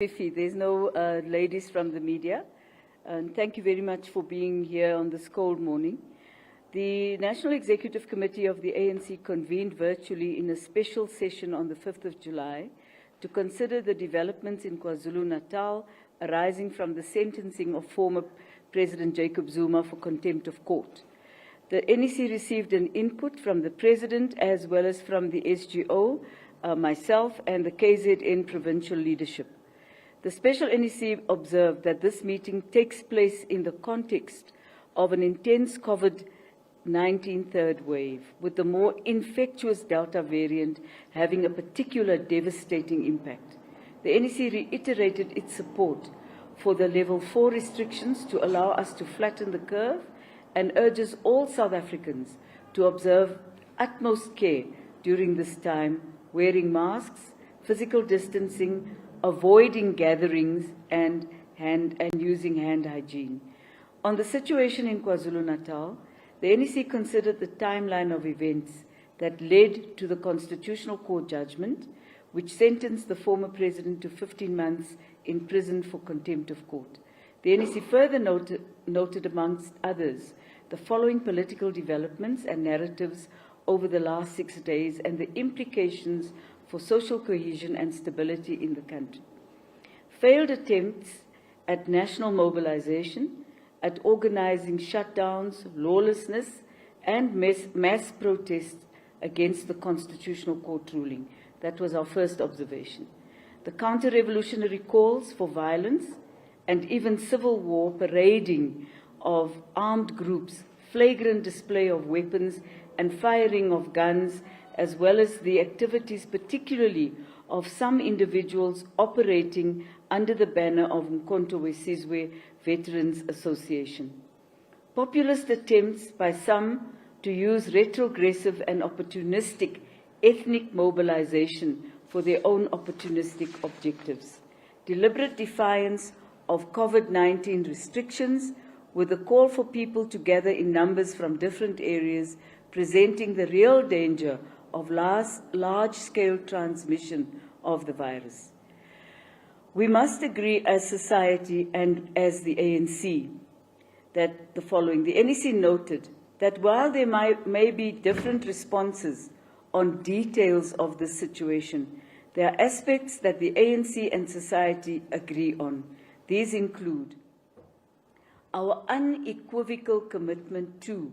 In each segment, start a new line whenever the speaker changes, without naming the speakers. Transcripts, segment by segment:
Fifi, there's no ladies from the media. And thank you very much for being here on this cold morning. The National Executive Committee of the ANC convened virtually in a special session on the 5th of July to consider the developments in KwaZulu-Natal arising from the sentencing of former President Jacob Zuma for contempt of court. The NEC received an input from the President as well as from the SGO, myself, and the KZN provincial leadership. The Special NEC observed that this meeting takes place in the context of an intense COVID-19 third wave, with the more infectious Delta variant having a particular devastating impact. The NEC reiterated its support for the level 4 restrictions to allow us to flatten the curve and urges all South Africans to observe utmost care during this time, wearing masks, physical distancing, avoiding gatherings, and using hand hygiene. On the situation in KwaZulu-Natal, the NEC considered the timeline of events that led to the Constitutional Court judgment, which sentenced the former president to 15 months in prison for contempt of court. The NEC further noted, amongst others, the following political developments and narratives over the last 6 days and the implications for social cohesion and stability in the country. Failed attempts at national mobilization, at organizing shutdowns, lawlessness, and mass protests against the Constitutional Court ruling. That was our first observation. The counter-revolutionary calls for violence and even civil war, parading of armed groups, flagrant display of weapons and firing of guns, as well as the activities particularly of some individuals operating under the banner of Mkhonto we Sizwe Veterans Association. Populist attempts by some to use retrogressive and opportunistic ethnic mobilization for their own opportunistic objectives. Deliberate defiance of COVID-19 restrictions with a call for people to gather in numbers from different areas, presenting the real danger of large-scale transmission of the virus. We must agree as society and as the ANC that the following. The NEC noted that while there may be different responses on details of this situation, there are aspects that the ANC and society agree on. These include our unequivocal commitment to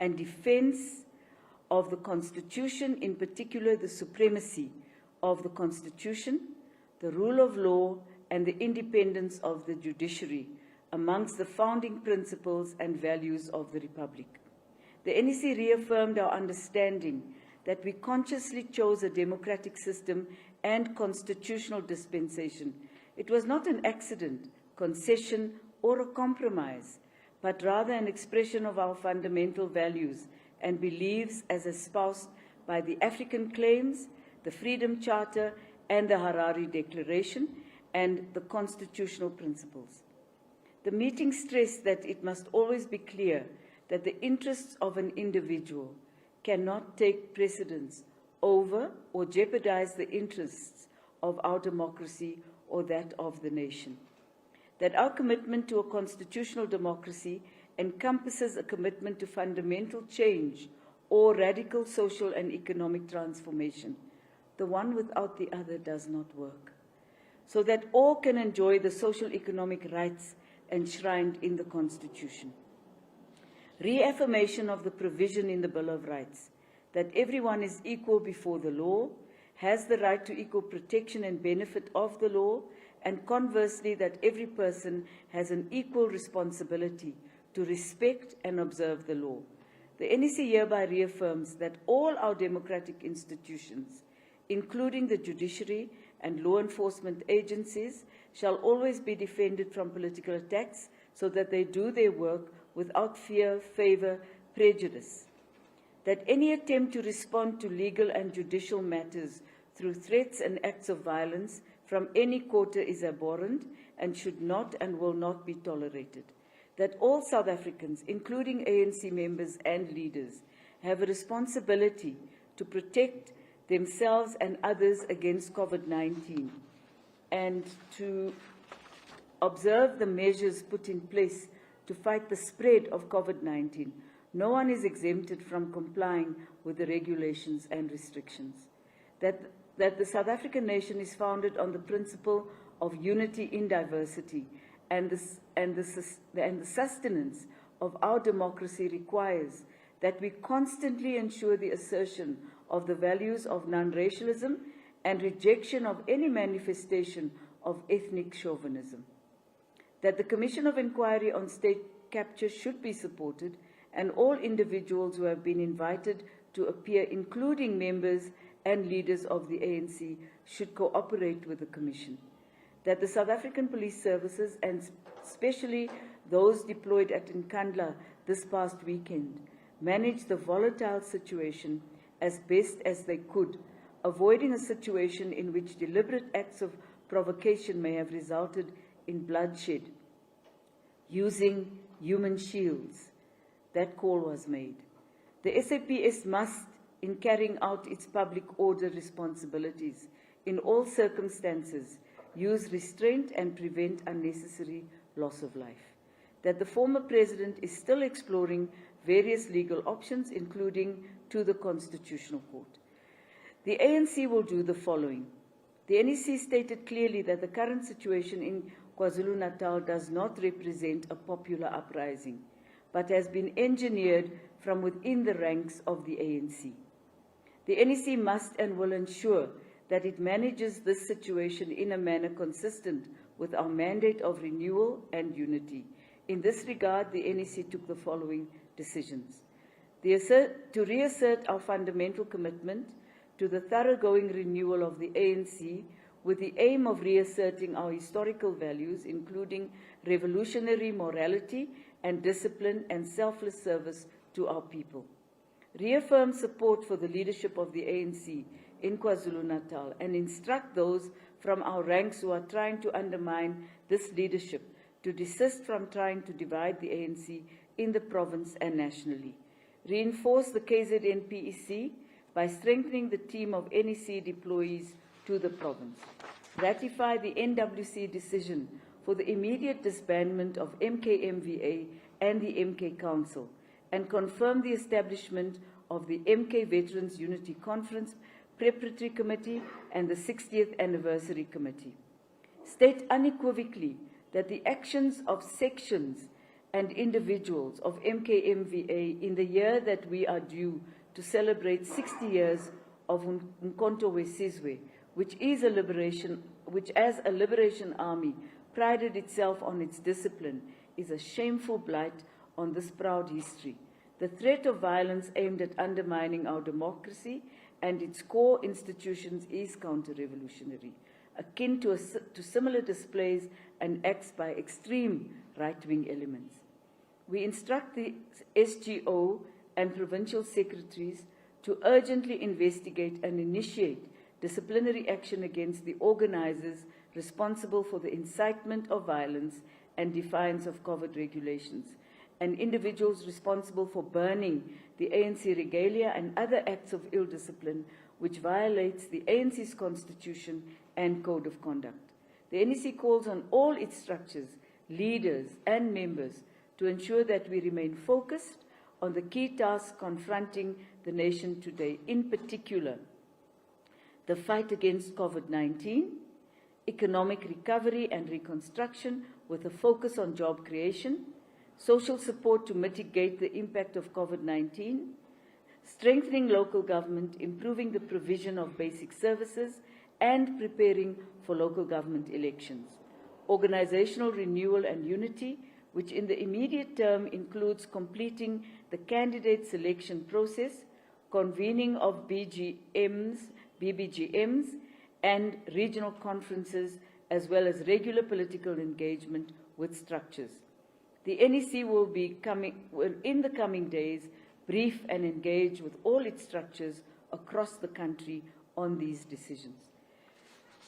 and defense of the Constitution, in particular the supremacy of the Constitution, the rule of law, and the independence of the judiciary amongst the founding principles and values of the Republic. The NEC reaffirmed our understanding that we consciously chose a democratic system and constitutional dispensation. It was not an accident, concession, or a compromise, but rather an expression of our fundamental values and beliefs as espoused by the African Claims, the Freedom Charter, and the Harare Declaration, and the constitutional principles. The meeting stressed that it must always be clear that the interests of an individual cannot take precedence over or jeopardize the interests of our democracy or that of the nation. That our commitment to a constitutional democracy encompasses a commitment to fundamental change or radical social and economic transformation. The one without the other does not work. So that all can enjoy the social economic rights enshrined in the Constitution. Reaffirmation of the provision in the Bill of Rights that everyone is equal before the law, has the right to equal protection and benefit of the law, and conversely that every person has an equal responsibility to respect and observe the law. The NEC hereby reaffirms that all our democratic institutions, including the judiciary and law enforcement agencies, shall always be defended from political attacks so that they do their work without fear, favor, prejudice. That any attempt to respond to legal and judicial matters through threats and acts of violence from any quarter is abhorrent and should not and will not be tolerated. That all South Africans, including ANC members and leaders, have a responsibility to protect themselves and others against COVID-19. and to observe the measures put in place to fight the spread of COVID-19, no one is exempted from complying with the regulations and restrictions. That the South African nation is founded on the principle of unity in diversity, and the sustenance of our democracy requires that we constantly ensure the assertion of the values of non-racialism and rejection of any manifestation of ethnic chauvinism. That the Commission of Inquiry on State Capture should be supported, and all individuals who have been invited to appear, including members and leaders of the ANC, should cooperate with the Commission. That the South African Police Services, and especially those deployed at Nkandla this past weekend, managed the volatile situation as best as they could, avoiding a situation in which deliberate acts of provocation may have resulted in bloodshed, using human shields. That call was made. The SAPS must, in carrying out its public order responsibilities in all circumstances, use restraint and prevent unnecessary loss of life. That the former president is still exploring various legal options, including to the Constitutional Court. The ANC will do the following. The NEC stated clearly that the current situation in KwaZulu-Natal does not represent a popular uprising, but has been engineered from within the ranks of the ANC. The NEC must and will ensure that it manages this situation in a manner consistent with our mandate of renewal and unity. In this regard, the NEC took the following decisions. To reassert our fundamental commitment to the thoroughgoing renewal of the ANC with the aim of reasserting our historical values, including revolutionary morality and discipline and selfless service to our people. Reaffirm support for the leadership of the ANC in KwaZulu-Natal and instruct those from our ranks who are trying to undermine this leadership to desist from trying to divide the ANC in the province and nationally. Reinforce the KZN PEC by strengthening the team of NEC deployees to the province. Ratify the NWC decision for the immediate disbandment of MKMVA and the MK Council, and confirm the establishment of the MK Veterans Unity Conference Preparatory Committee and the 60th Anniversary Committee. State unequivocally that the actions of sections and individuals of MKMVA in the year that we are due to celebrate 60 years of Umkhonto we Sizwe, which as a liberation army prided itself on its discipline, is a shameful blight on this proud history. The threat of violence aimed at undermining our democracy and its core institutions is counter-revolutionary, akin to similar displays and acts by extreme right-wing elements. We instruct the SGO and provincial secretaries to urgently investigate and initiate disciplinary action against the organizers responsible for the incitement of violence and defiance of COVID regulations, and individuals responsible for burning the ANC regalia and other acts of ill discipline which violates the ANC's constitution and code of conduct. The NEC calls on all its structures, leaders and members to ensure that we remain focused on the key tasks confronting the nation today, in particular, the fight against COVID-19, economic recovery and reconstruction with a focus on job creation, social support to mitigate the impact of COVID-19, strengthening local government, improving the provision of basic services, and preparing for local government elections. Organizational renewal and unity, which in the immediate term includes completing the candidate selection process, convening of BBGMs, and regional conferences, as well as regular political engagement with structures. The NEC will in the coming days, brief and engage with all its structures across the country on these decisions.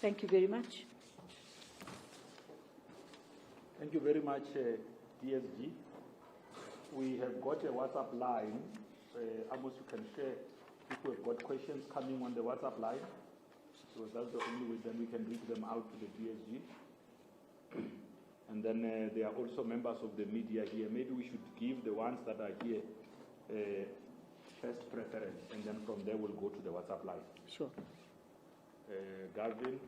Thank you very much.
Thank you very much, DSG. We have got a WhatsApp line. Amos, you can share if we've got questions coming on the WhatsApp line. because that's the only way then we can reach them out to the DSG. And then there are also members of the media here. Maybe we should give the ones that are here first preference, and then from there we'll go to the WhatsApp line.
Sure.
Gavin,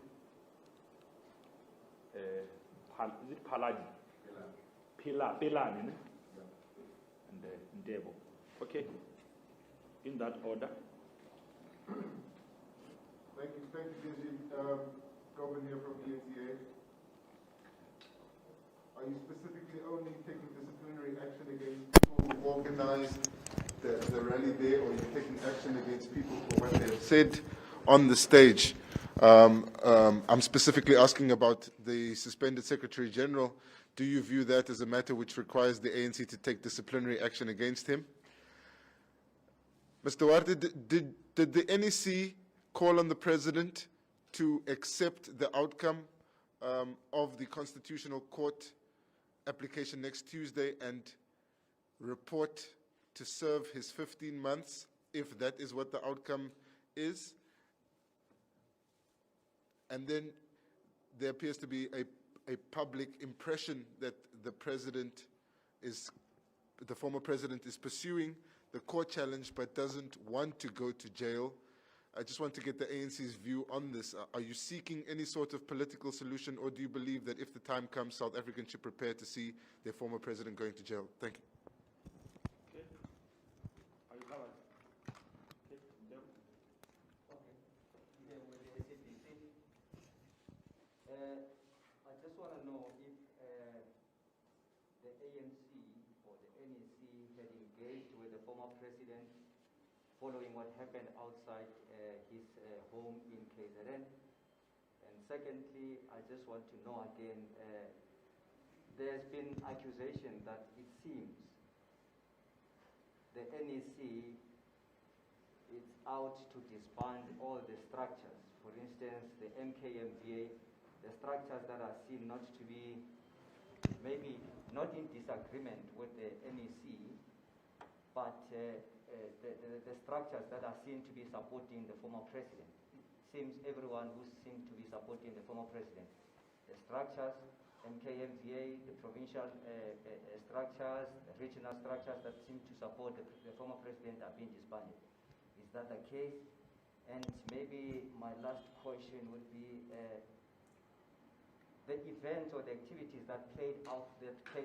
is it Paladi? Pilani, ne? And Ndebo. Okay, in that order.
Thank you, Jessie. Governor here from ENCA. Are you specifically only taking disciplinary action against people who organized the rally there, or are you taking action against people for what they have said on the stage? I'm specifically asking about the suspended Secretary General. Do you view that as a matter which requires the ANC to take disciplinary action against him? Mr. Duarte, did the NEC call on the President to accept the outcome of the Constitutional Court application next Tuesday and report to serve his 15 months, if that is what the outcome is? And then there appears to be a public impression that the former president is pursuing the court challenge but doesn't want to go to jail. I just want to get the ANC's view on this. Are you seeking any sort of political solution, or do you believe that if the time comes, South Africans should prepare to see their former president going to jail? Thank you.
Okay. Are you covered? Okay. Dem.
Okay. Yeah, with the SABC. I just want to know if the ANC or the NEC had engaged with the former president following what happened outside his home in KZN. And secondly, I just want to know again, there's been accusation that it seems the NEC is out to disband all the structures. For instance, the MKMVA, the structures that are seen not to be, maybe not in disagreement with the NEC, but the structures that are seen to be supporting the former president. It seems everyone who seems to be supporting the former president, the structures, MKMVA, the provincial structures, the regional structures that seem to support the former president are being disbanded. Is that the case? And maybe my last question would be the events or the activities that played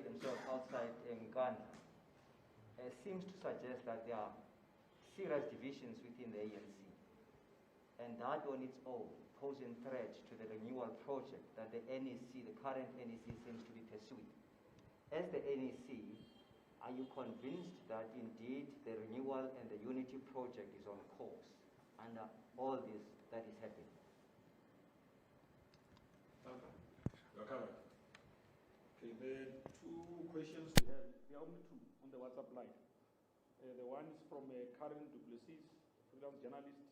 themselves outside Ghana seems to suggest that there are serious divisions within the ANC, and that on its own posing threat to the renewal project that the NEC, the current NEC, seems to be pursuing. As the NEC, are you convinced that indeed the renewal and the unity project is on course under all this that is happening?
You're covered. Okay, the two questions we have, there are only two on the WhatsApp line. The one is from Karen Duplessis, freelance journalist.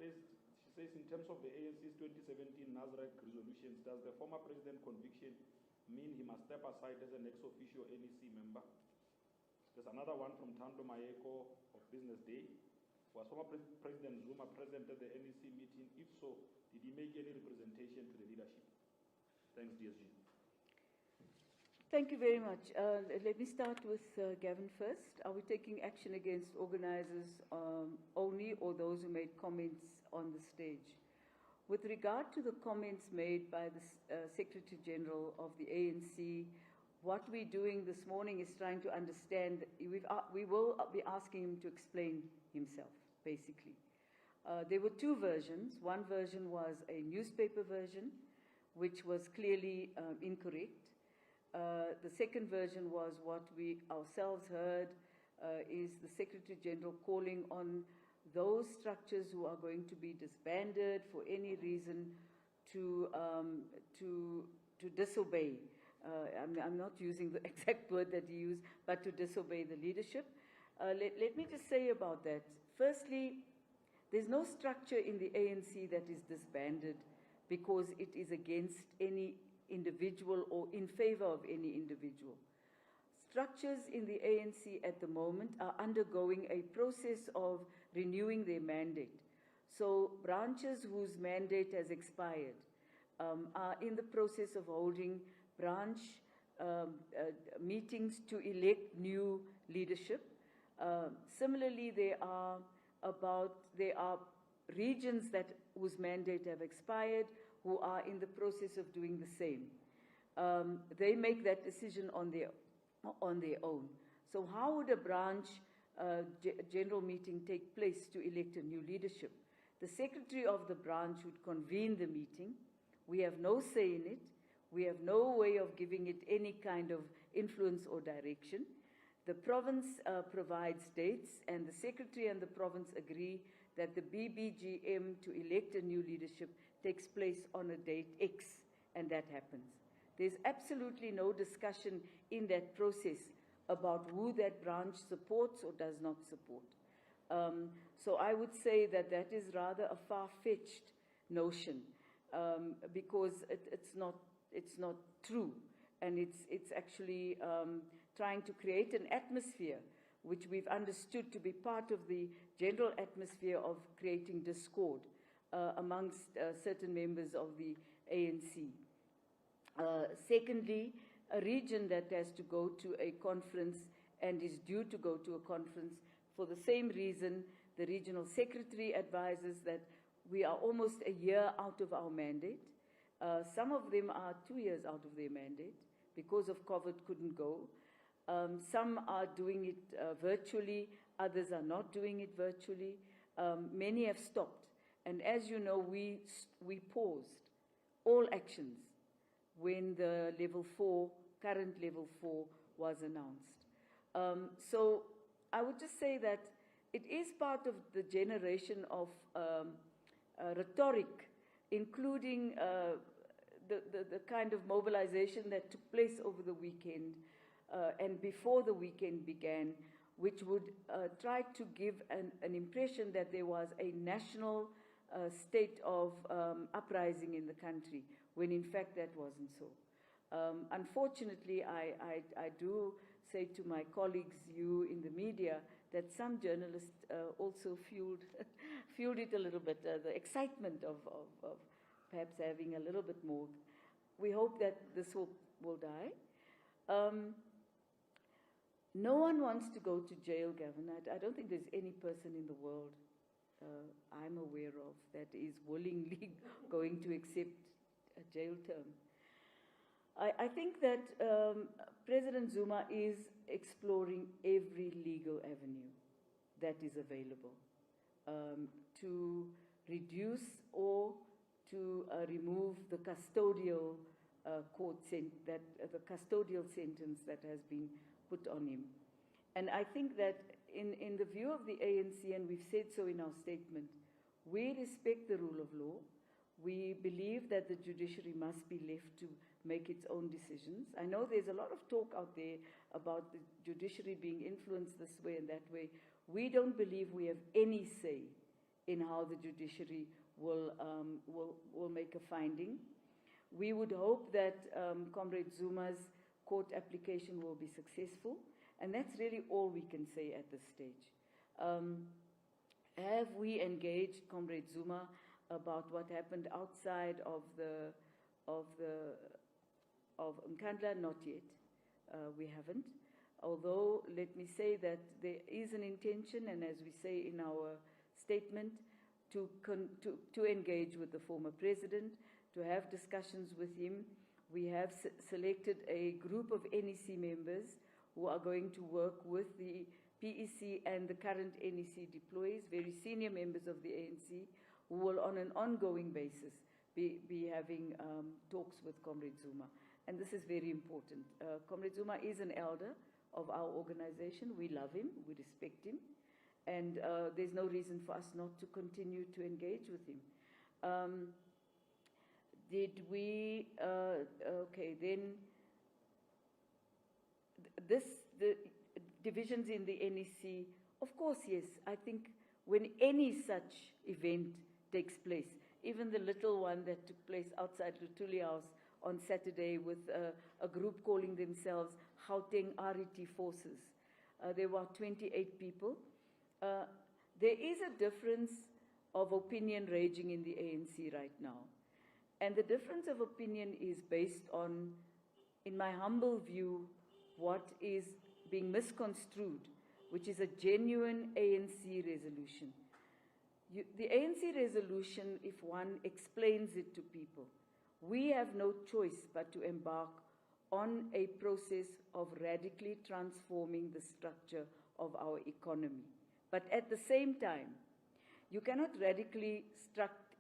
She says, in terms of the ANC's 2017 Nasrec resolutions, does the former president conviction mean he must step aside as an ex-officio NEC member? There's another one from Thando Mayeko of Business Day. Was former President Zuma present at the NEC meeting? If so, did he make any representation to the leadership? Thanks, DSG.
Thank you very much. Let me start with Gavin first. Are we taking action against organizers only, or those who made comments on the stage? With regard to the comments made by the Secretary General of the ANC, what we're doing this morning is trying to understand. We will be asking him to explain himself, basically. There were two versions. One version was a newspaper version, which was clearly incorrect. The second version was what we ourselves heard, is the Secretary General calling on those structures who are going to be disbanded for any reason to disobey. I'm not using the exact word that he used, but to disobey the leadership. Let me just say about that. Firstly, there's no structure in the ANC that is disbanded because it is against any individual or in favor of any individual. Structures in the ANC at the moment are undergoing a process of renewing their mandate. So branches whose mandate has expired are in the process of holding branch meetings to elect new leadership. Similarly, there are regions whose mandate have expired who are in the process of doing the same. They make that decision on their own. So how would a branch general meeting take place to elect a new leadership? The secretary of the branch would convene the meeting. We have no say in it. We have no way of giving it any kind of influence or direction. The province provides dates, and the secretary and the province agree that the BBGM to elect a new leadership takes place on a date X, and that happens. There's absolutely no discussion in that process about who that branch supports or does not support. So I would say that that is rather a far-fetched notion because it's not true, and it's actually trying to create an atmosphere which we've understood to be part of the general atmosphere of creating discord amongst certain members of the ANC. Secondly, a region that has to go to a conference and is due to go to a conference for the same reason. The regional secretary advises that we are almost a year out of our mandate. Some of them are 2 years out of their mandate because of COVID couldn't go. Some are doing it virtually, others are not doing it virtually. Many have stopped. And as you know, we paused all actions when the current level 4 was announced. So I would just say that it is part of the generation of rhetoric, including the kind of mobilization that took place over the weekend and before the weekend began, which would try to give an impression that there was a national state of uprising in the country, when in fact that wasn't so. Unfortunately, I do say to my colleagues, you in the media, that some journalists also fueled it a little bit, the excitement of perhaps having a little bit more. We hope that this will die. No one wants to go to jail, Gavin. I don't think there's any person in the world I'm aware of that is willingly going to accept a jail term. I think that President Zuma is exploring every legal avenue that is available to reduce or to remove the custodial the custodial sentence that has been put on him. And I think that in the view of the ANC, and we've said so in our statement, we respect the rule of law. We believe that the judiciary must be left to make its own decisions. I know there's a lot of talk out there about the judiciary being influenced this way and that way. We don't believe we have any say in how the judiciary will make a finding. We would hope that Comrade Zuma's court application will be successful, and that's really all we can say at this stage. Have we engaged Comrade Zuma about what happened outside of Nkandla? Not yet. We haven't. Although, let me say that there is an intention, and as we say in our statement, to engage with the former president, to have discussions with him. We have selected a group of NEC members who are going to work with the PEC and the current NEC deployees, very senior members of the ANC, who will on an ongoing basis be having talks with Comrade Zuma. And this is very important. Comrade Zuma is an elder of our organization. We love him, we respect him, and there's no reason for us not to continue to engage with him. Did we, okay, then the divisions in the NEC, of course, yes. I think when any such event takes place, even the little one that took place outside Lutuli House on Saturday with a group calling themselves Gauteng RET Forces, there were 28 people. There is a difference of opinion raging in the ANC right now. And the difference of opinion is based on, in my humble view, what is being misconstrued, which is a genuine ANC resolution. The ANC resolution, if one explains it to people, we have no choice but to embark on a process of radically transforming the structure of our economy. But at the same time, you cannot radically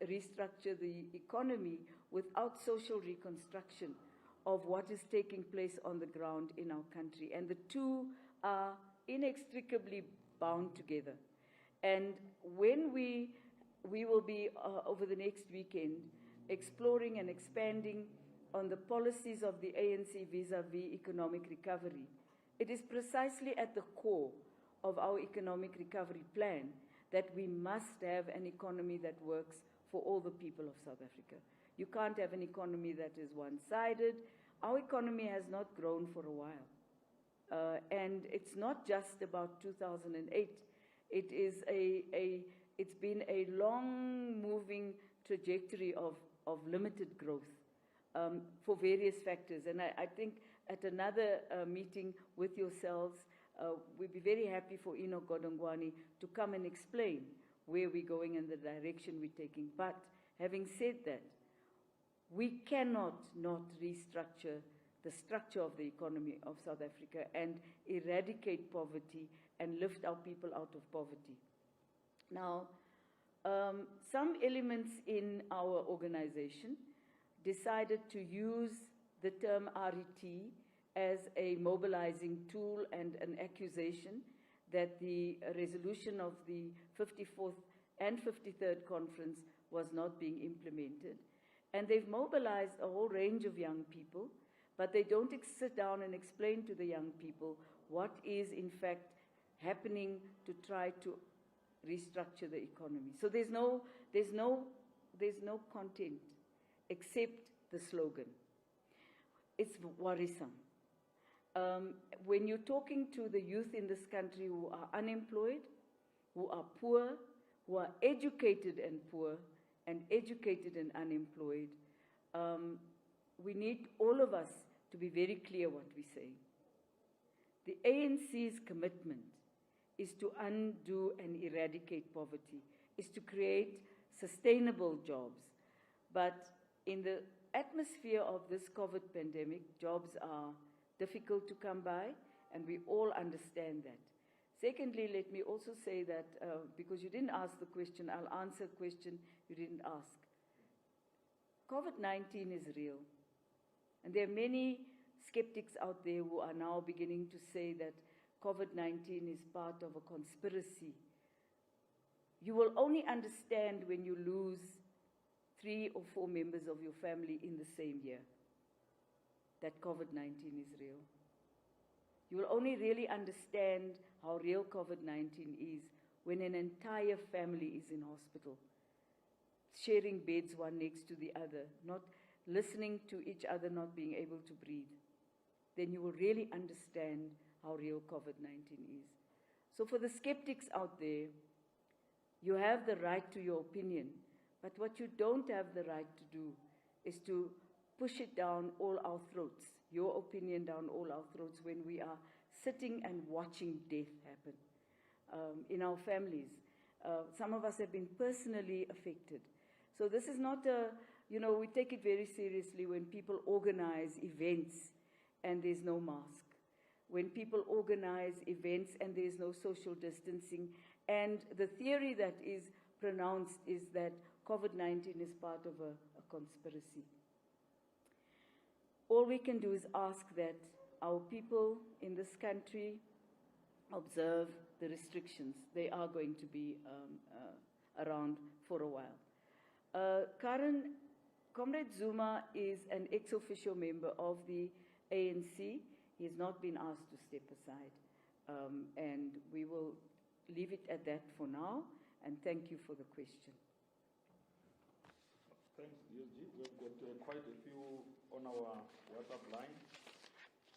restructure the economy without social reconstruction of what is taking place on the ground in our country. And the two are inextricably bound together. And when we will be, over the next weekend, exploring and expanding on the policies of the ANC vis-à-vis economic recovery, it is precisely at the core of our economic recovery plan that we must have an economy that works for all the people of South Africa. You can't have an economy that is one-sided. Our economy has not grown for a while. And it's not just about 2008. It is it's been a long-moving trajectory of limited growth for various factors. And I think at another meeting with yourselves, we'd be very happy for Enoch Godongwani to come and explain where we're going and the direction we're taking. But having said that, we cannot not restructure the structure of the economy of South Africa and eradicate poverty and lift our people out of poverty. Now, some elements in our organization decided to use the term RET as a mobilizing tool and an accusation that the resolution of the 54th and 53rd conference was not being implemented. And they've mobilized a whole range of young people, but they don't sit down and explain to the young people what is in fact happening to try to restructure the economy. So there's no content except the slogan. It's worrisome. When you're talking to the youth in this country who are unemployed, who are poor, who are educated and poor, and educated and unemployed, we need all of us to be very clear what we say. The ANC's commitment is to undo and eradicate poverty, is to create sustainable jobs. But in the atmosphere of this COVID pandemic, jobs are difficult to come by, and we all understand that. Secondly, let me also say that, because you didn't ask the question, I'll answer a question you didn't ask. COVID-19 is real. And there are many skeptics out there who are now beginning to say that COVID-19 is part of a conspiracy. You will only understand when you lose 3 or 4 members of your family in the same year that COVID-19 is real. You will only really understand how real COVID-19 is when an entire family is in hospital, sharing beds one next to the other, not listening to each other, not being able to breathe. Then you will really understand how real COVID-19 is. So for the skeptics out there, you have the right to your opinion, but what you don't have the right to do is to push it down all our throats, your opinion down all our throats when we are sitting and watching death happen in our families. Some of us have been personally affected. So this is not a, we take it very seriously when people organize events and there's no mask. When people organize events and there's no social distancing. And the theory that is pronounced is that COVID-19 is part of a conspiracy. All we can do is ask that our people in this country observe the restrictions. They are going to be around for a while. Comrade Zuma is an ex-officio member of the ANC. He has not been asked to step aside. And we will leave it at that for now. And thank you for the question.
Thanks, DSG. We've got quite a few on our WhatsApp line.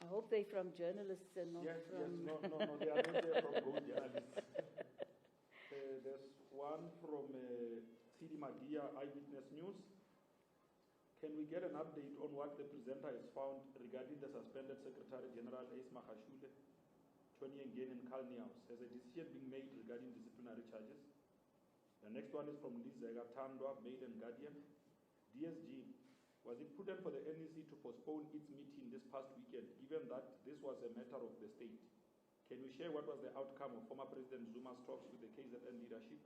I hope they're from journalists and not
Yes,
from...
yes, no, they are not there from road journalists. There's one from Tidi Madia, Eyewitness News. Can we get an update on what the presenter has found regarding the suspended Secretary General Ace Magashule, Tony Nguyen and Carl Niaus? Has a decision been made regarding disciplinary charges? The next one is from Lizega Tandwa, Mail and Guardian. DSG, was it prudent for the NEC to postpone its meeting this past weekend, given that this was a matter of the state? Can we share what was the outcome of former President Zuma's talks with the KZN leadership?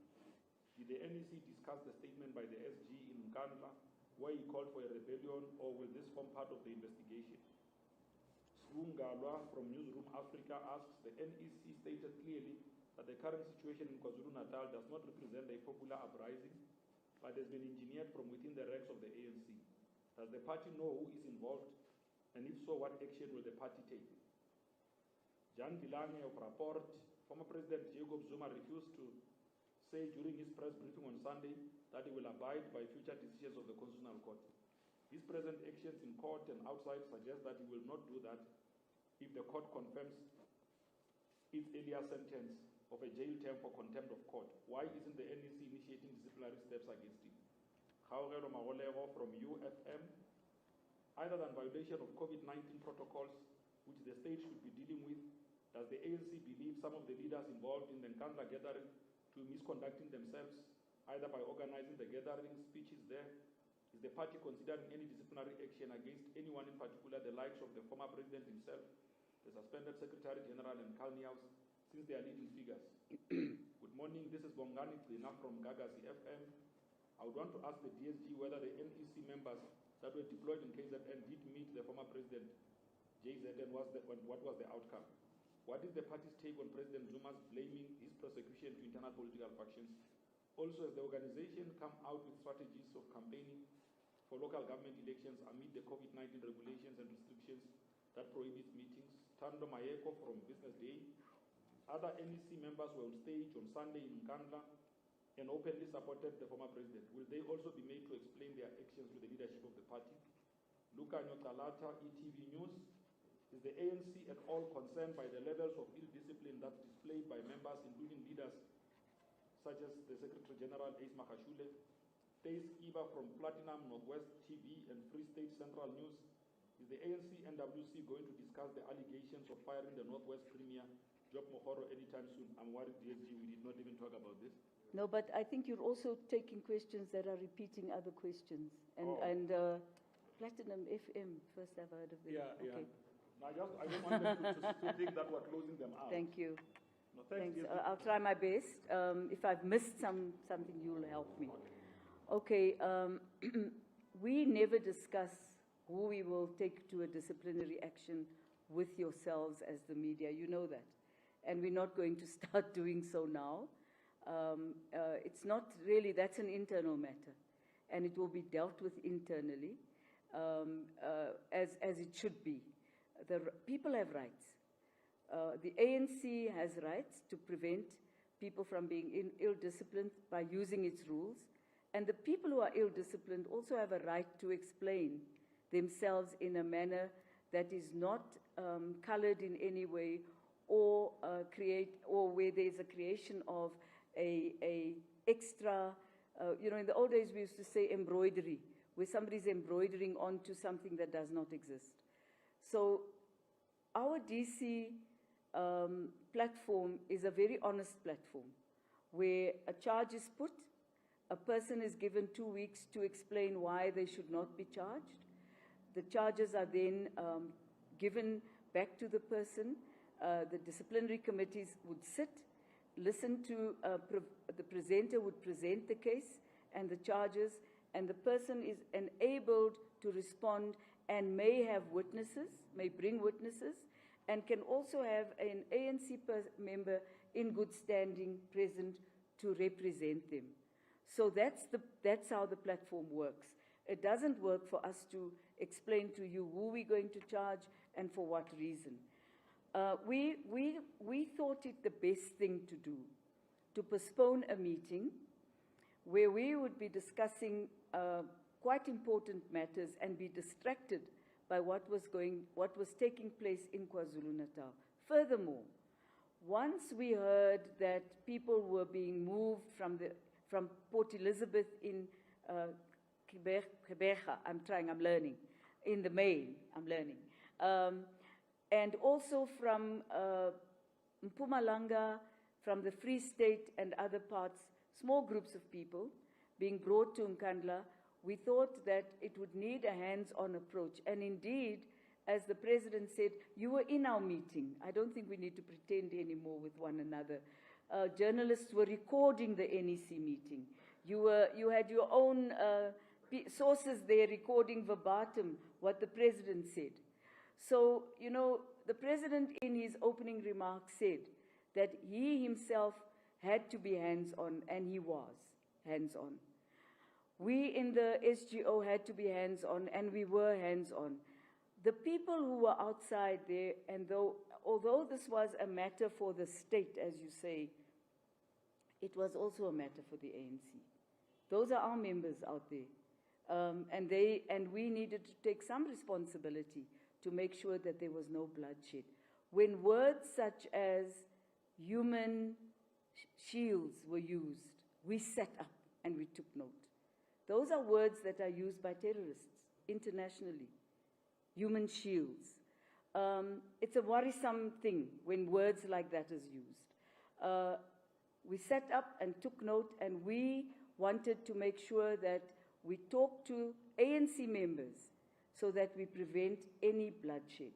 Did the NEC discuss the statement by the SG in Nkandla, where he called for a rebellion, or will this form part of the investigation? Swungalwa from Newsroom Africa asks, the NEC stated clearly that the current situation in KwaZulu-Natal does not represent a popular uprising, but has been engineered from within the ranks of the ANC. Does the party know who is involved? And if so, what action will the party take? Jan Vilange of Rapport, former President Jacob Zuma refused to say during his press briefing on Sunday that he will abide by future decisions of the Constitutional Court. His present actions in court and outside suggest that he will not do that if the court confirms its earlier sentence of a jail term for contempt of court. Why isn't the NEC initiating disciplinary steps against him? Khaogelo Magolego from UFM. Other than violation of COVID-19 protocols, which the state should be dealing with, does the ANC believe some of the leaders involved in the Nkandla gathering to misconducting themselves, either by organizing the gathering, speeches there? Is the party considering any disciplinary action against anyone, in particular the likes of the former president himself, the suspended Secretary General and Carl Niaus, since they are leading figures? Good morning, this is Bongani Tlina from Gagasi FM. I would want to ask the DSG whether the NEC members that were deployed in KZN did meet the former president, JZN, what was the outcome? What is the party's take on President Zuma's blaming his prosecution to internal political factions? Also, has the organization come out with strategies of campaigning for local government elections amid the COVID-19 regulations and restrictions that prohibit meetings? Tando Mayeko from Business Day. Other NEC members were on stage on Sunday in Nkandla and openly supported the former president. Will they also be made to explain their actions to the leadership of the party? Luca Nyotalata, ETV News. Is the ANC at all concerned by the levels of ill discipline that's displayed by members, including leaders such as the Secretary General Ace Magashule? Tace Iba from Platinum Northwest TV and Free State Central News. Is the ANC NWC going to discuss the allegations of firing the Northwest Premier, Job Mohoro, anytime soon? I'm worried, DSG, we did not even talk about this.
No, but I think you're also taking questions that are repeating other questions. And Platinum FM, first I've heard of them.
Yeah,
okay.
yeah. No, I don't want them to think that we're closing them out.
Thank you.
No, thanks.
I'll try my best. If I've missed something, you'll help me. Okay. We never discuss who we will take to a disciplinary action with yourselves as the media. You know that. And we're not going to start doing so now. It's not really, that's an internal matter. And it will be dealt with internally as it should be. The people have rights. The ANC has rights to prevent people from being ill-disciplined by using its rules. And the people who are ill-disciplined also have a right to explain themselves in a manner that is not colored in any way or where there's a creation of a extra, in the old days we used to say embroidery, where somebody's embroidering onto something that does not exist. So our DC platform is a very honest platform where a charge is put, a person is given 2 weeks to explain why they should not be charged. The charges are then given back to the person. The disciplinary committees would sit, listen to, the presenter would present the case and the charges, and the person is enabled to respond and may have witnesses, may bring witnesses, and can also have an ANC member in good standing present to represent them. So that's how the platform works. It doesn't work for us to explain to you who we're going to charge and for what reason. We thought it the best thing to do, to postpone a meeting where we would be discussing quite important matters and be distracted by what was taking place in KwaZulu-Natal. Furthermore, once we heard that people were being moved from Port Elizabeth in Gqeberha, I'm learning, in the Main, I'm learning, and also from Mpumalanga, from the Free State and other parts, small groups of people being brought to Nkandla, we thought that it would need a hands-on approach. And indeed, as the President said, you were in our meeting. I don't think we need to pretend anymore with one another. Journalists were recording the NEC meeting. You had your own sources there recording verbatim what the President said. So, you know, the President in his opening remarks said that he himself had to be hands-on, and he was hands-on. We in the SGO had to be hands-on, and we were hands-on. The people who were outside there, and although this was a matter for the state, as you say, it was also a matter for the ANC. Those are our members out there. And we needed to take some responsibility to make sure that there was no bloodshed. When words such as human shields were used, we sat up and we took note. Those are words that are used by terrorists internationally. Human shields. It's a worrisome thing when words like that is used. We sat up and took note, and we wanted to make sure that we talked to ANC members so that we prevent any bloodshed.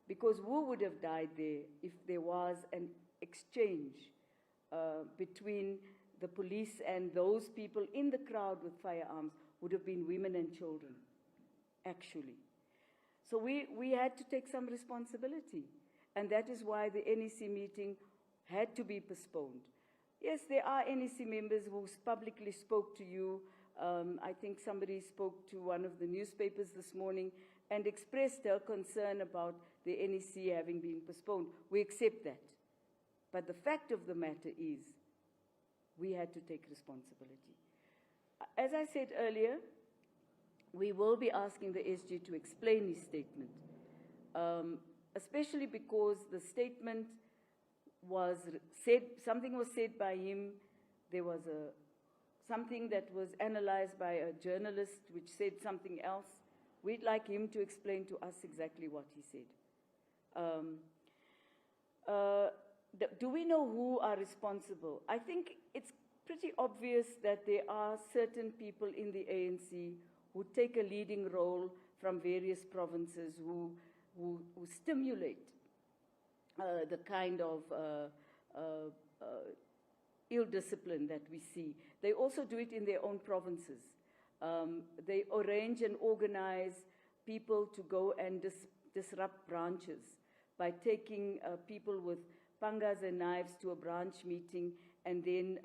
Because who would have died there if there was an exchange between the police and those people in the crowd with firearms? Would have been women and children, actually. So we had to take some responsibility, and that is why the NEC meeting had to be postponed. Yes, there are NEC members who publicly spoke to you. I think somebody spoke to one of the newspapers this morning and expressed her concern about the NEC having been postponed. We accept that. But the fact of the matter is, we had to take responsibility. As I said earlier, we will be asking the SG to explain his statement, especially because the statement was said, something was said by him, there was something that was analyzed by a journalist which said something else. We'd like him to explain to us exactly what he said. Do we know who are responsible? I think it's pretty obvious that there are certain people in the ANC who take a leading role from various provinces who stimulate the kind of ill discipline that we see. They also do it in their own provinces. They arrange and organize people to go and disrupt branches by taking people with pangas and knives to a branch meeting and then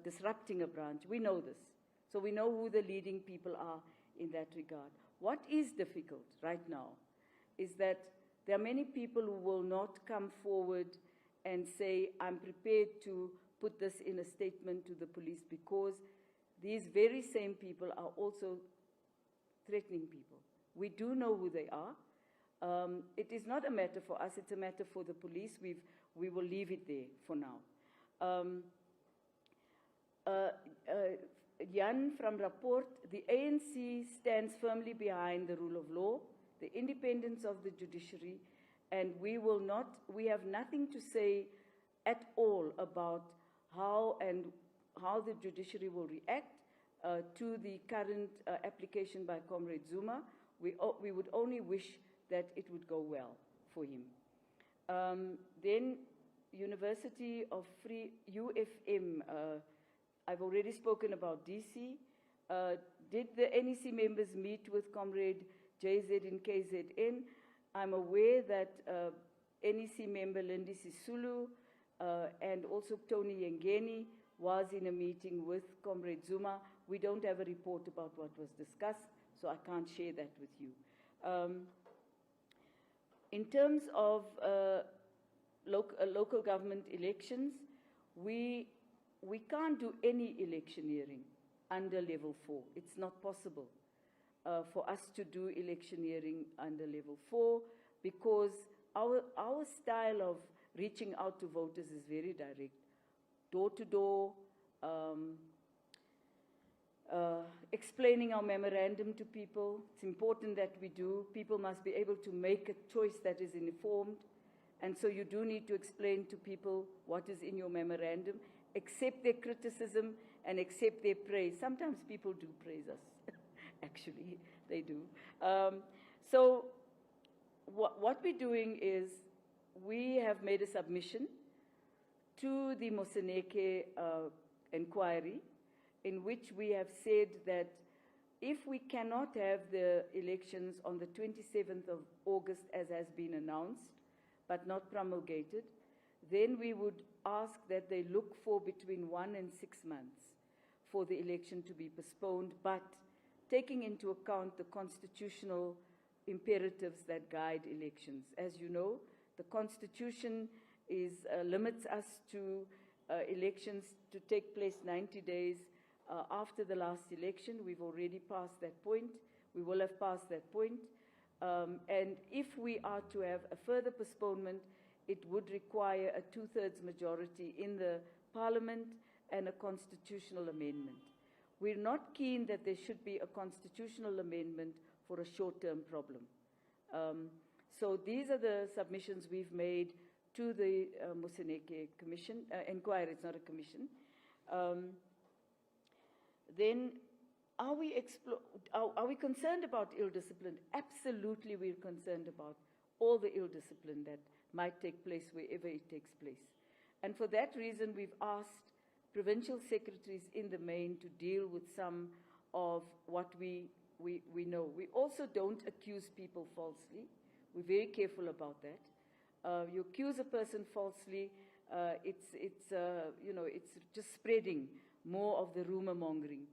disrupting a branch. We know this. So we know who the leading people are in that regard. What is difficult right now is that there are many people who will not come forward and say, I'm prepared to put this in a statement to the police, because these very same people are also threatening people. We do know who they are. It is not a matter for us, it's a matter for the police. We will leave it there for now. Jan from Rapport, the ANC stands firmly behind the rule of law, the independence of the judiciary, and we have nothing to say at all about how the judiciary will react to the current application by Comrade Zuma. We would only wish that it would go well for him. Then University of Free, UFM, I've already spoken about DC. Did the NEC members meet with Comrade JZ in KZN? I'm aware that NEC member Lindy Sisulu and also Tony Yengeni was in a meeting with Comrade Zuma. We don't have a report about what was discussed, so I can't share that with you. In terms of local government elections, we can't do any electioneering under level 4. It's not possible for us to do electioneering under level 4 because our style of reaching out to voters is very direct. Door to door, explaining our memorandum to people. It's important that we do. People must be able to make a choice that is informed. And so you do need to explain to people what is in your memorandum, accept their criticism and accept their praise. Sometimes people do praise us. Actually, they do. So what we're doing is we have made a submission to the Moseneke inquiry, in which we have said that if we cannot have the elections on the 27th of August, as has been announced, but not promulgated, then we would ask that they look for between 1 and 6 months for the election to be postponed, but taking into account the constitutional imperatives that guide elections. As you know, the Constitution limits us to elections to take place 90 days after the last election. We've already passed that point. We will have passed that point. And if we are to have a further postponement, it would require a 2/3 majority in the Parliament and a constitutional amendment. We're not keen that there should be a constitutional amendment for a short-term problem. So these are the submissions we've made to the Moseneke Commission, inquiry, it's not a commission. Then are we concerned about ill discipline? Absolutely, we're concerned about all the ill discipline that might take place wherever it takes place. And for that reason, we've asked provincial secretaries in the main to deal with some of what we know. We also don't accuse people falsely. We're very careful about that. You accuse a person falsely, it's just spreading more of the rumor mongering.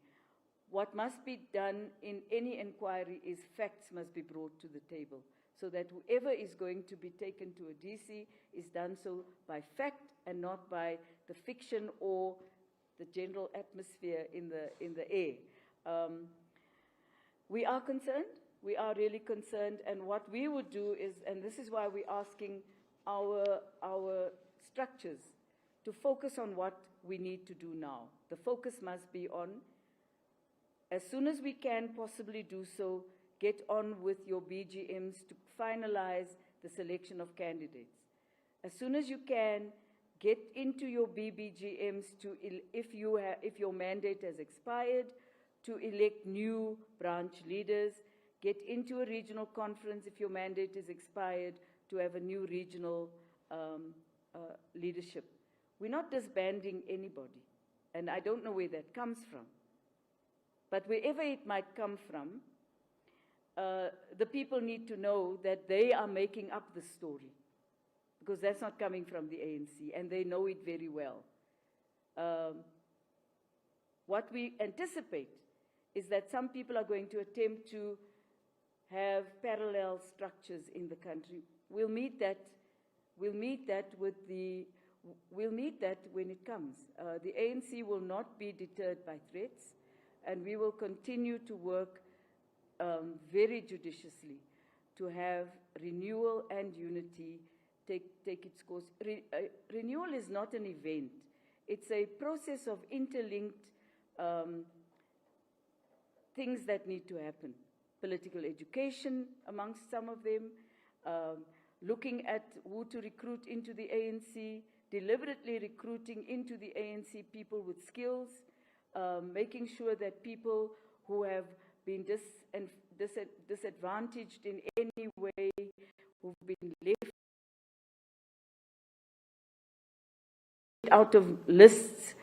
What must be done in any inquiry is facts must be brought to the table, so that whoever is going to be taken to a DC is done so by fact and not by the fiction or the general atmosphere in the air. We are concerned. We are really concerned, and what we would do is, and this is why we're asking our structures to focus on what we need to do now. The focus must be on, as soon as we can possibly do so, get on with your BGMs to finalize the selection of candidates. As soon as you can, get into your BBGMs to, if your mandate has expired, to elect new branch leaders. Get into a regional conference if your mandate is expired, to have a new regional leadership. We're not disbanding anybody, and I don't know where that comes from. But wherever it might come from, the people need to know that they are making up the story, because that's not coming from the ANC, and they know it very well. What we anticipate is that some people are going to attempt to have parallel structures in the country. We'll meet that when it comes. The ANC will not be deterred by threats, and we will continue to work very judiciously to have renewal and unity take its course. Renewal is not an event. It's a process of interlinked things that need to happen. Political education amongst some of them, looking at who to recruit into the ANC, deliberately recruiting into the ANC people with skills, making sure that people who have been disadvantaged in any way, who've been left out of lists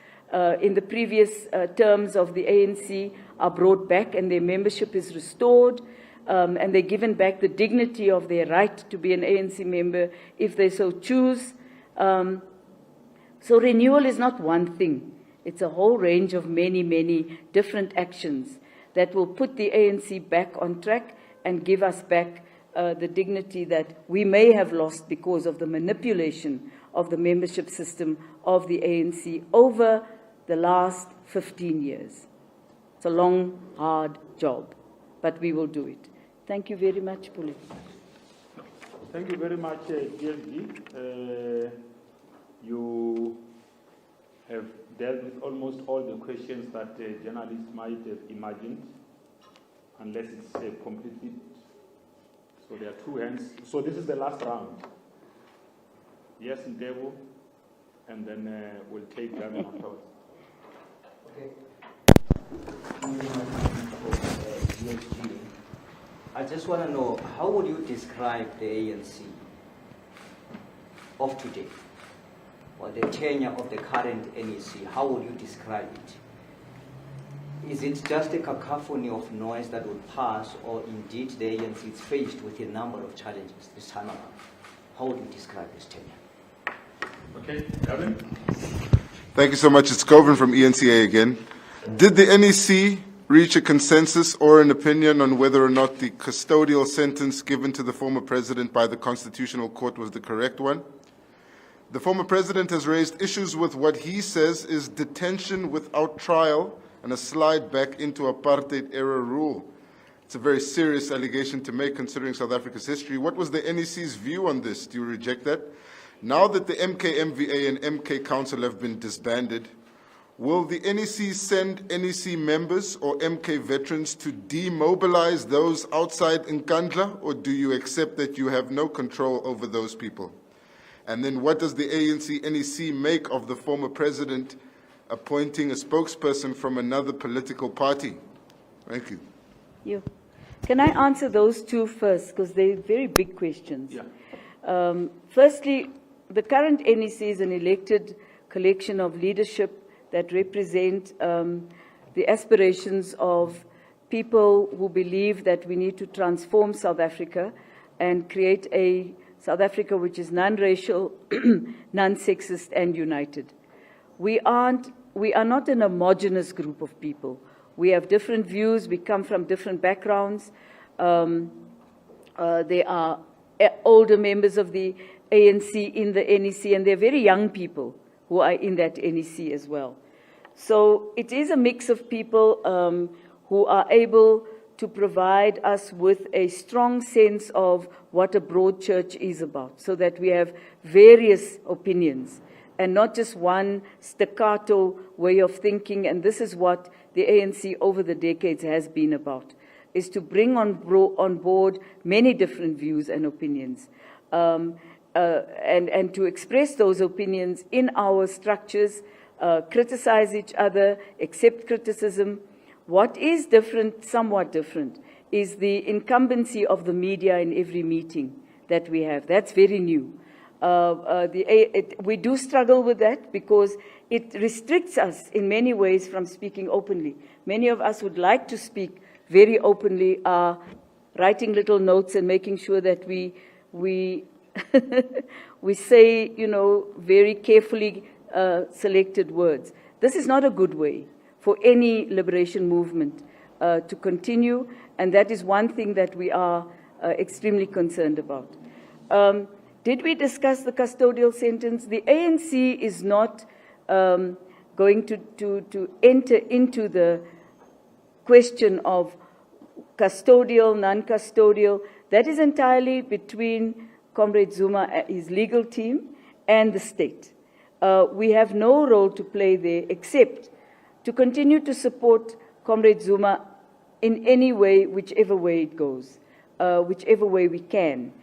in the previous terms of the ANC are brought back and their membership is restored, and they're given back the dignity of their right to be an ANC member if they so choose. So renewal is not one thing. It's a whole range of many, many different actions that will put the ANC back on track and give us back the dignity that we may have lost because of the manipulation of the membership system of the ANC over the last 15 years. It's a long, hard job, but we will do it. Thank you very much, Puli.
Thank you very much, DSG. you have dealt with almost all the questions that journalists might have imagined, unless it's completely. So there are 2 hands. So this is the last round. Yes, Ndevo, and then we'll take them afterwards.
Okay. I just want to know, how would you describe the ANC of today, or the tenure of the current NEC? How would you describe it? Is it just a cacophony of noise that would pass, or indeed the ANC is faced with a number of challenges this time around? How would you describe this tenure?
Okay, Gavin?
Thank you so much. It's Govan from ENCA again. Did the NEC reach a consensus or an opinion on whether or not the custodial sentence given to the former president by the Constitutional Court was the correct one? The former president has raised issues with what he says is detention without trial and a slide back into apartheid-era rule. It's a very serious allegation to make considering South Africa's history. What was the NEC's view on this? Do you reject that? Now that the MK-MVA and MK Council have been disbanded, will the NEC send NEC members or MK veterans to demobilize those outside Nkandla, or do you accept that you have no control over those people? And then what does the ANC NEC make of the former president appointing a spokesperson from another political party? Thank you.
You. Can I answer those 2 first, because they're very big questions?
Yeah.
Firstly, the current NEC is an elected collection of leadership that represent the aspirations of people who believe that we need to transform South Africa and create a South Africa which is non-racial, non-sexist, and united. We are not an homogenous group of people. We have different views. We come from different backgrounds. There are older members of the ANC in the NEC, and they're very young people who are in that NEC as well. So it is a mix of people who are able to provide us with a strong sense of what a broad church is about, so that we have various opinions and not just one staccato way of thinking. And this is what the ANC over the decades has been about, is to bring on board many different views and opinions. And to express those opinions in our structures, criticize each other, accept criticism. What is different, somewhat different, is the incumbency of the media in every meeting that we have. That's very new. We do struggle with that because it restricts us in many ways from speaking openly. Many of us would like to speak very openly, writing little notes and making sure that we we say, very carefully selected words. This is not a good way for any liberation movement to continue, and that is one thing that we are extremely concerned about. Did we discuss the custodial sentence? The ANC is not going to enter into the question of custodial, non-custodial. That is entirely between Comrade Zuma, his legal team, and the state. We have no role to play there except to continue to support Comrade Zuma in any way, whichever way it goes, whichever way we can.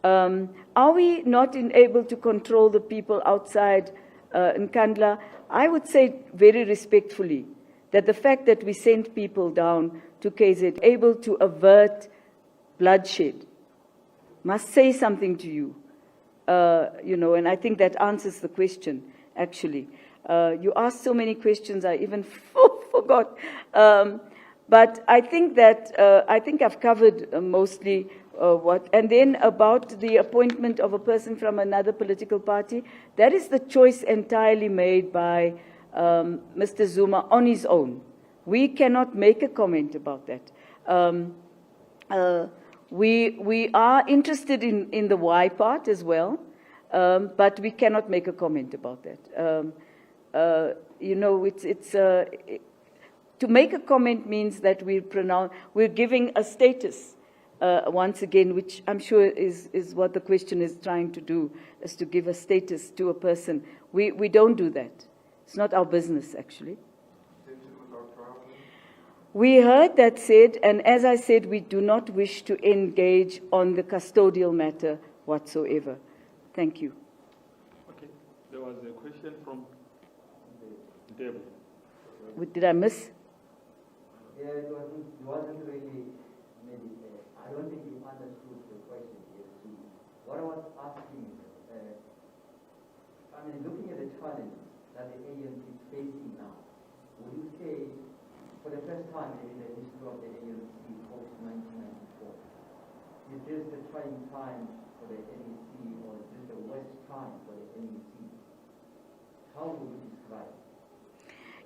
Are we not able to control the people outside Nkandla? I would say very respectfully that the fact that we sent people down to KZ, able to avert bloodshed, must say something to you, and I think that answers the question, actually. You asked so many questions, I even forgot. But I think that, I think I've covered mostly and then about the appointment of a person from another political party, that is the choice entirely made by Mr. Zuma on his own. We cannot make a comment about that. We are interested in the why part as well, but we cannot make a comment about that. To make a comment means that we're giving a status once again, which I'm sure is what the question is trying to do, is to give a status to a person. We don't do that. It's not our business, actually. We heard that said, and as I said, we do not wish to engage on the custodial matter whatsoever. Thank you.
Okay. There was a question from Deb.
Did I miss?
Yeah, it wasn't really, maybe, I don't think you understood the question here. What I was asking, I mean, looking at the challenge that the ANC is facing now, would you say, for the first time in the history of the ANC post-1994, is this the trying time for the NEC, or is this the worst time for the NEC? How would you describe it?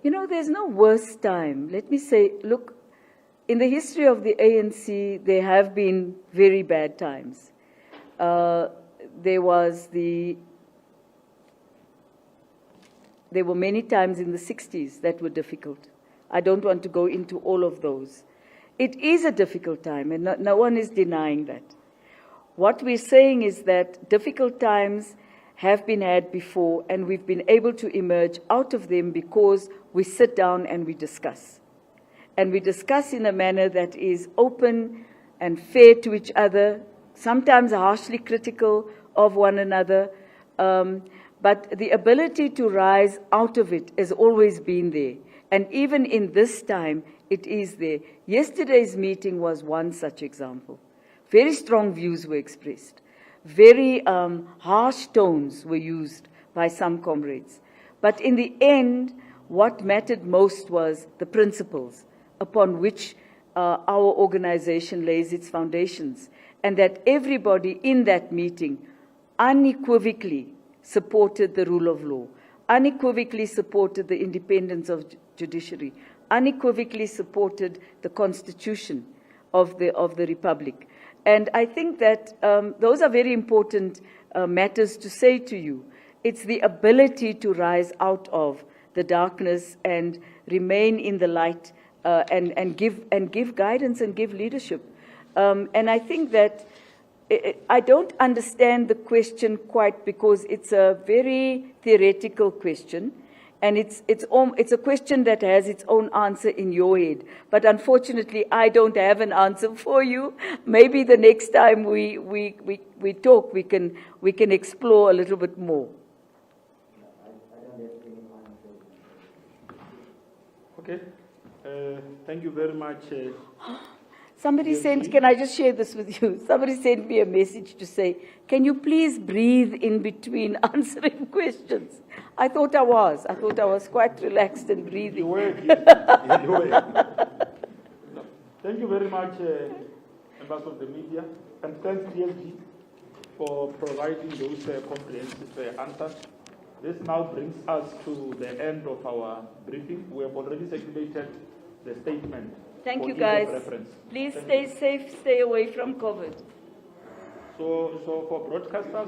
You know, there's no worse time. Let me say, look, in the history of the ANC, there have been very bad times. There were many times in the 60s that were difficult. I don't want to go into all of those. It is a difficult time, and no one is denying that. What we're saying is that difficult times have been had before, and we've been able to emerge out of them because we sit down and we discuss. And we discuss in a manner that is open and fair to each other, sometimes harshly critical of one another, but the ability to rise out of it has always been there. And even in this time, it is there. Yesterday's meeting was one such example. Very strong views were expressed. Very harsh tones were used by some comrades. But in the end, what mattered most was the principles upon which our organization lays its foundations, and that everybody in that meeting unequivocally supported the rule of law, unequivocally supported the independence of judiciary, unequivocally supported the constitution of the republic. And I think that those are very important matters to say to you. It's the ability to rise out of the darkness and remain in the light and give guidance and give leadership. And I think that I don't understand the question quite, because it's a very theoretical question, and it's a question that has its own answer in your head. But unfortunately, I don't have an answer for you. Maybe the next time we talk, we can explore a little bit more.
Okay. Thank you very much.
Somebody sent, can I just share this with you? Somebody sent me a message to say, can you please breathe in between answering questions? I thought I was quite relaxed and breathing.
You were. You were. Thank you very much, Ambassador of the Media, and thanks DSG for providing those comprehensive answers. This now brings us to the end of our briefing. We have already circulated the statement.
Thank you, guys. Please stay safe, stay away from COVID.
So for broadcasters,